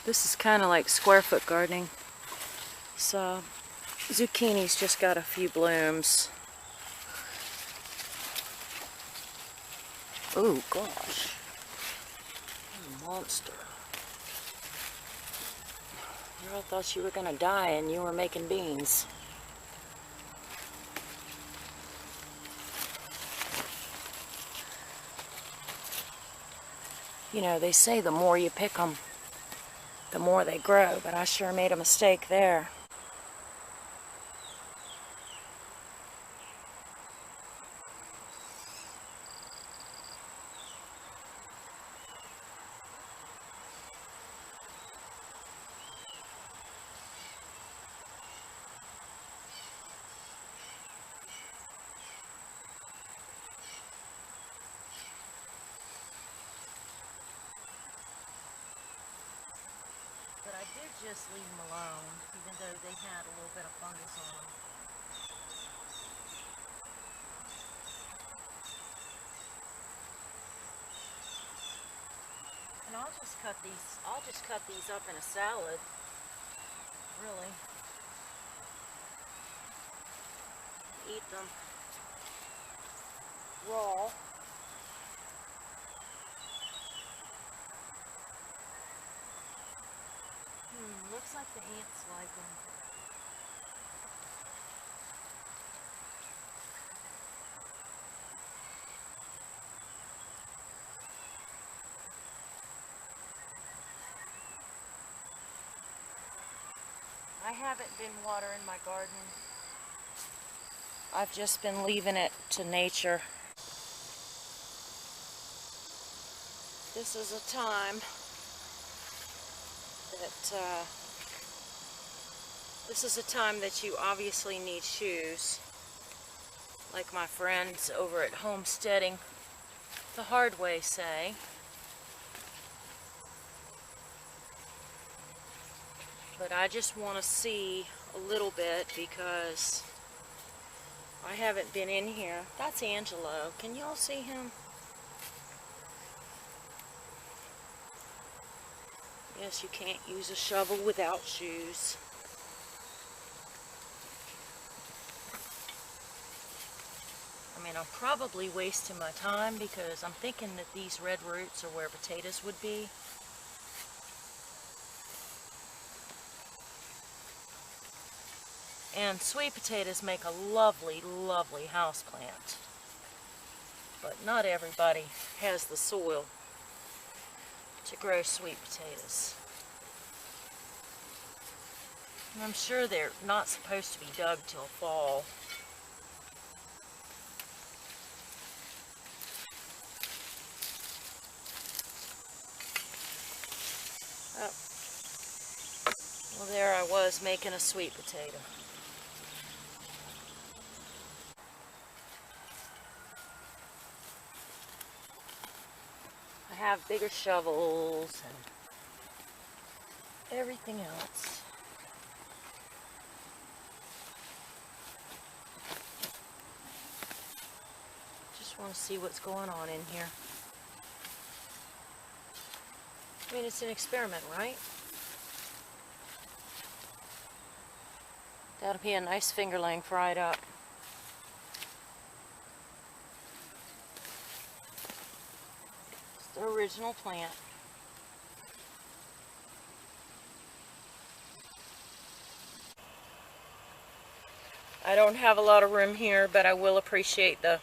This is kind of like square foot gardening. So zucchini's just got a few blooms. Oh gosh, what a monster. I thought you were gonna die and you were making beans. You know, they say the more you pick them, the more they grow, but I sure made a mistake there. But I did just leave them alone, even though they had a little bit of fungus on them. And I'll just cut these up in a salad, really. Eat them raw. Looks like the ants like them. I haven't been watering my garden. I've just been leaving it to nature. This is a time that you obviously need shoes, like my friends over at Homesteading the Hard Way say. But I just want to see a little bit because I haven't been in here. That's Angelo. Can y'all see him? Yes, you can't use a shovel without shoes. I mean, I'm probably wasting my time because I'm thinking that these red roots are where potatoes would be. And sweet potatoes make a lovely, lovely house plant. But not everybody has the soil to grow sweet potatoes. And I'm sure they're not supposed to be dug till fall. Oh. Well, there I was making a sweet potato. I have bigger shovels and everything else. Just want to see what's going on in here. I mean, it's an experiment, right? That'll be a nice fingerling fried up. It's the original plant. I don't have a lot of room here, but I will appreciate the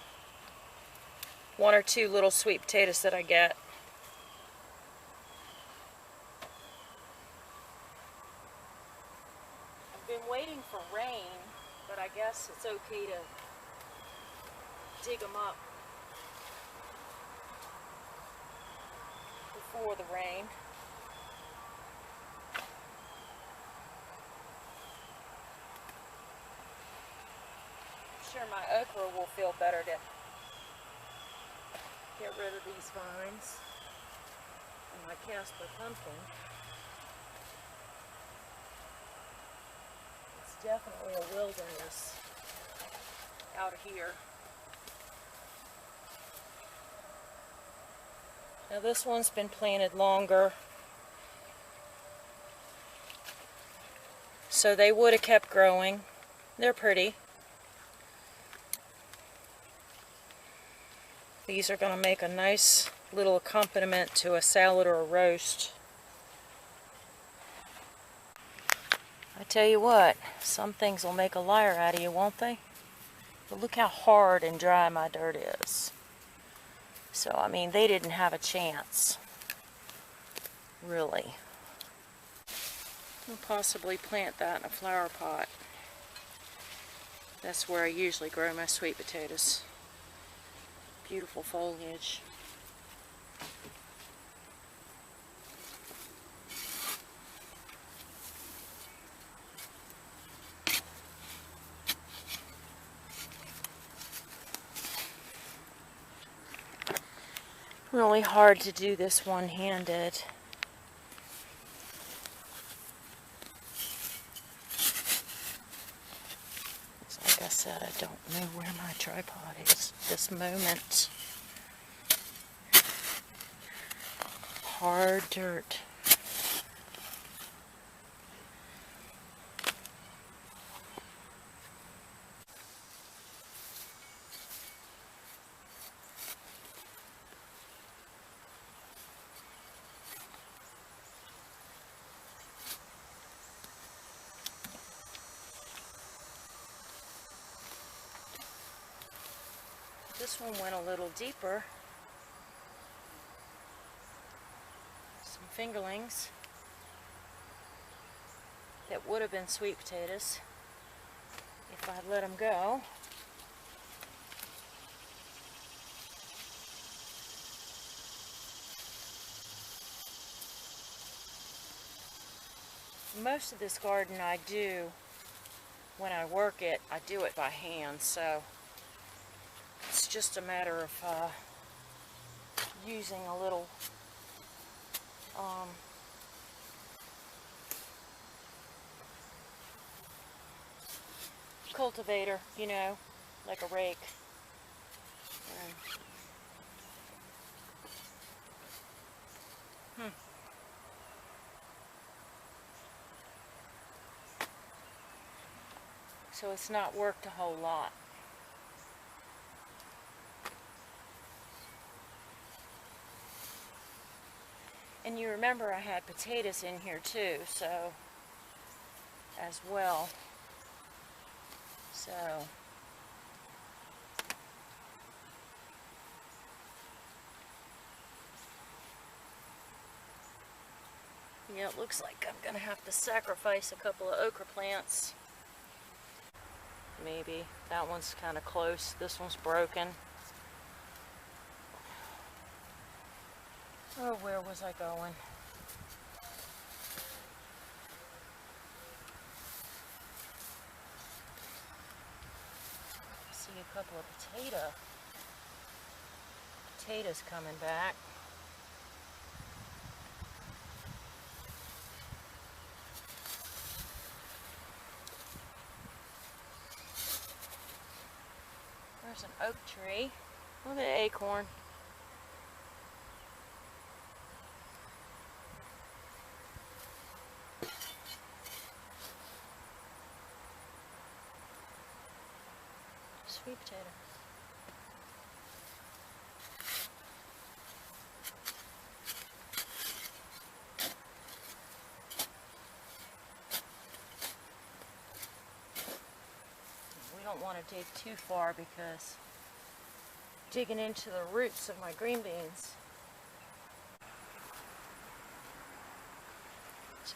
1 or 2 little sweet potatoes that I get. I've been waiting for rain, but I guess it's okay to dig them up before the rain. I'm sure my okra will feel better to get rid of these vines. And my Casper pumpkin. It's definitely a wilderness out here. Now this one's been planted longer. So they would have kept growing. They're pretty. These are going to make a nice little accompaniment to a salad or a roast. I tell you what, some things will make a liar out of you, won't they? But look how hard and dry my dirt is. So, I mean, they didn't have a chance. Really. I'll possibly plant that in a flower pot. That's where I usually grow my sweet potatoes. Beautiful foliage. Really hard to do this one-handed. Like I said, I don't know where my tripod is at this moment. Hard dirt. This one went a little deeper. Some fingerlings that would have been sweet potatoes if I'd let them go. Most of this garden I do, when I work it, I do it by hand, so it's just a matter of using a little cultivator, you know, like a rake. So it's not worked a whole lot. And you remember I had potatoes in here too, so as well. So yeah, it looks like I'm gonna have to sacrifice a couple of okra plants. Maybe. That one's kind of close. This one's broken. Oh, where was I going? I see a couple of potatoes coming back. There's an oak tree. Look at the acorn. Sweet potato. We don't want to dig too far because digging into the roots of my green beans.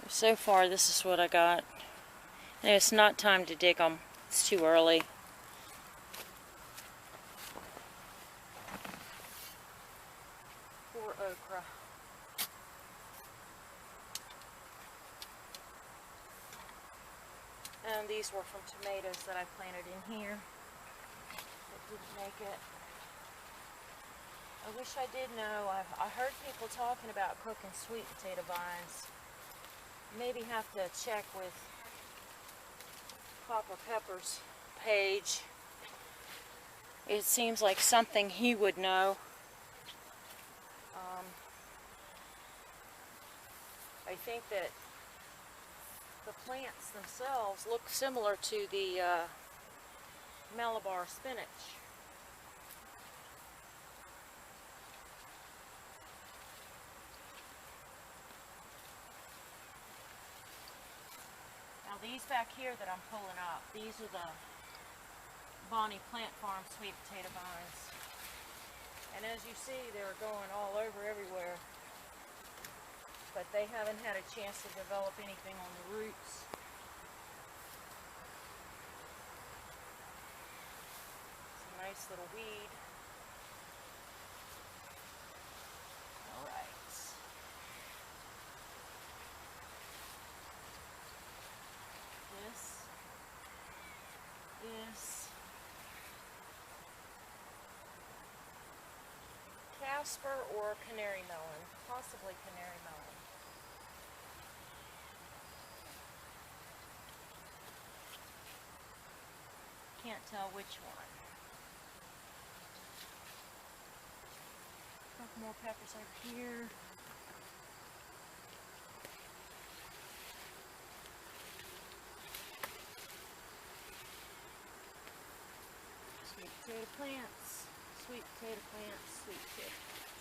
So far this is what I got. And it's not time to dig them. It's too early. Poor okra. And these were from tomatoes that I planted in here that didn't make it. I wish I did know. I heard people talking about cooking sweet potato vines. Maybe have to check with Papa Pepper's page. It seems like something he would know. I think that the plants themselves look similar to the Malabar spinach. Now these back here that I'm pulling up, these are the Bonnie Plant Farm sweet potato vines. And as you see, they're going all over everywhere. But they haven't had a chance to develop anything on the roots. It's a nice little weed. Alright. This is Casper or canary melon, possibly canary melon. Can't tell which one. A couple more peppers over here. Sweet potato plants, sweet potato plants, sweet potato plants.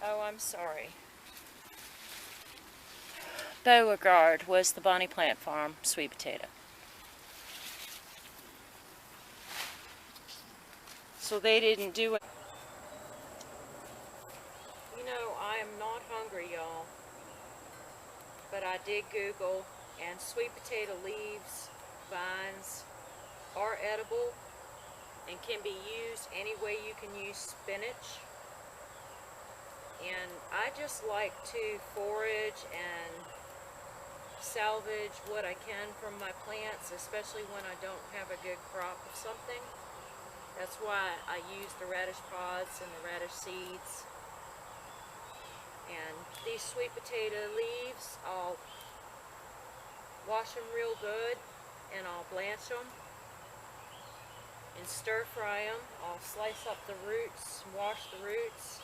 Oh, I'm sorry. Beauregard was the Bonnie Plant Farm sweet potato. So they didn't do it. You know, I am not hungry, y'all. But I did Google, and sweet potato leaves, vines, are edible and can be used any way you can use spinach. And I just like to forage and salvage what I can from my plants, especially when I don't have a good crop of something. That's why I use the radish pods and the radish seeds. And these sweet potato leaves, I'll wash them real good and I'll blanch them and stir fry them. I'll slice up the roots, wash the roots,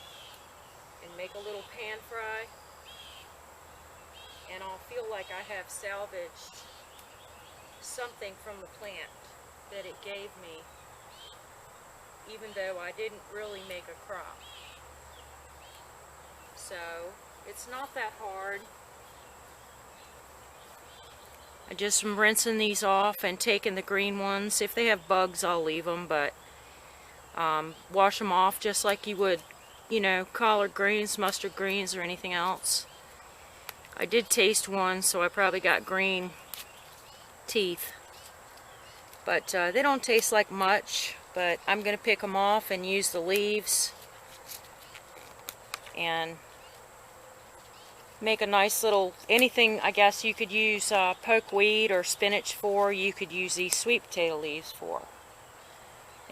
and make a little pan fry. And I'll feel like I have salvaged something from the plant that it gave me, even though I didn't really make a crop. So it's not that hard. I just am rinsing these off and taking the green ones. If they have bugs, I'll leave them, but wash them off just like you would, you know, collard greens, mustard greens, or anything else. I did taste one, so I probably got green teeth. But they don't taste like much, but I'm going to pick them off and use the leaves and make a nice little, anything I guess you could use pokeweed or spinach for, you could use these sweet potato leaves for.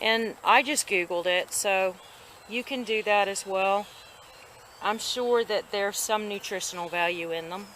And I just Googled it, so you can do that as well. I'm sure that there's some nutritional value in them.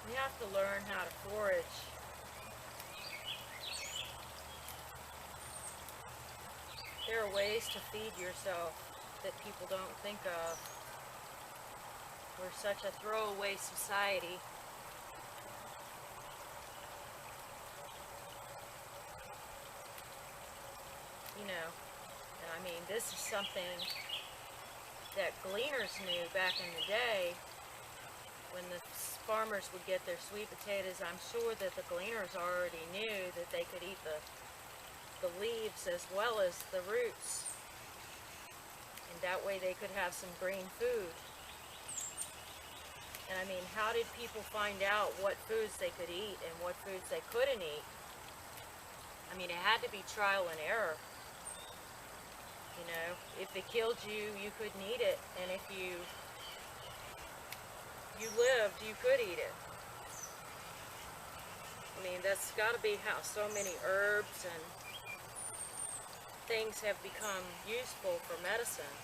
You have to learn how to forage. There are ways to feed yourself that people don't think of. We're such a throwaway society. You know, and I mean, this is something that gleaners knew back in the day. When the farmers would get their sweet potatoes, I'm sure that the gleaners already knew that they could eat the leaves as well as the roots. And that way they could have some green food. And I mean, how did people find out what foods they could eat and what foods they couldn't eat? I mean, it had to be trial and error. You know, if it killed you, you couldn't eat it, and if you lived, you could eat it. I mean, that's got to be how so many herbs and things have become useful for medicine.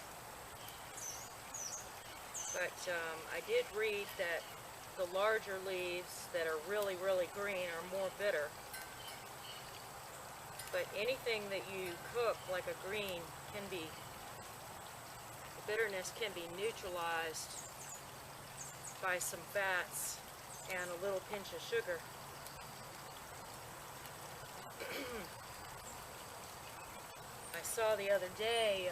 But I did read that the larger leaves that are really, really green are more bitter. But anything that you cook like a green can be, the bitterness can be neutralized by some fats and a little pinch of sugar. I saw the other day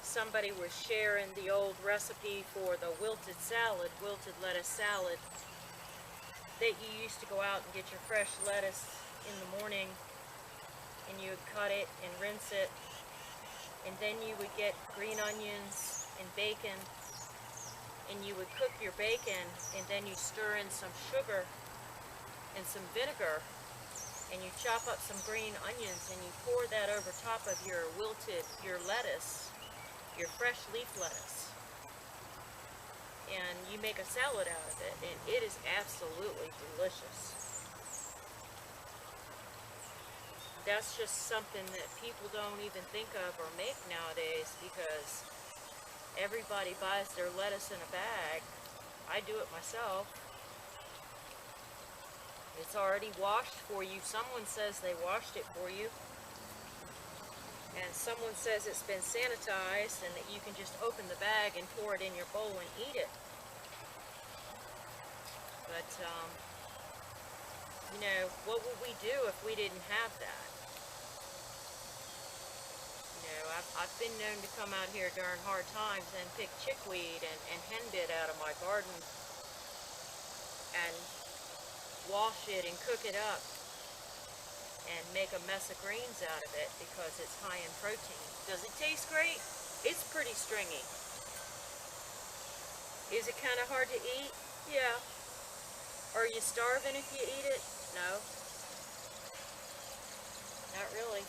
somebody was sharing the old recipe for the wilted lettuce salad, that you used to go out and get your fresh lettuce in the morning and you would cut it and rinse it, and then you would get green onions and bacon, and you would cook your bacon, and then you stir in some sugar and some vinegar, and you chop up some green onions and you pour that over top of your lettuce, your fresh leaf lettuce, and you make a salad out of it, and it is absolutely delicious. That's just something that people don't even think of or make nowadays, because everybody buys their lettuce in a bag. I do it myself. It's already washed for you. Someone says they washed it for you, and someone says it's been sanitized and that you can just open the bag and pour it in your bowl and eat it. But you know, what would we do if we didn't have that? You know, I've been known to come out here during hard times and pick chickweed and henbit out of my garden and wash it and cook it up and make a mess of greens out of it because it's high in protein. Does it taste great? It's pretty stringy. Is it kind of hard to eat? Yeah. Are you starving if you eat it? No. Not really.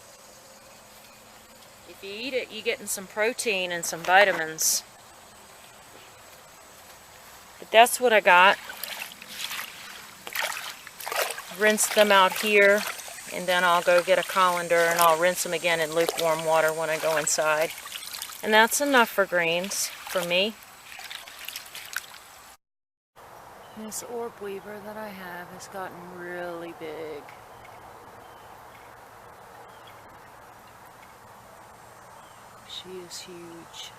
If you eat it, you're getting some protein and some vitamins. But that's what I got. Rinse them out here, and then I'll go get a colander and I'll rinse them again in lukewarm water when I go inside. And that's enough for greens, for me. This orb weaver that I have has gotten really big. She is huge.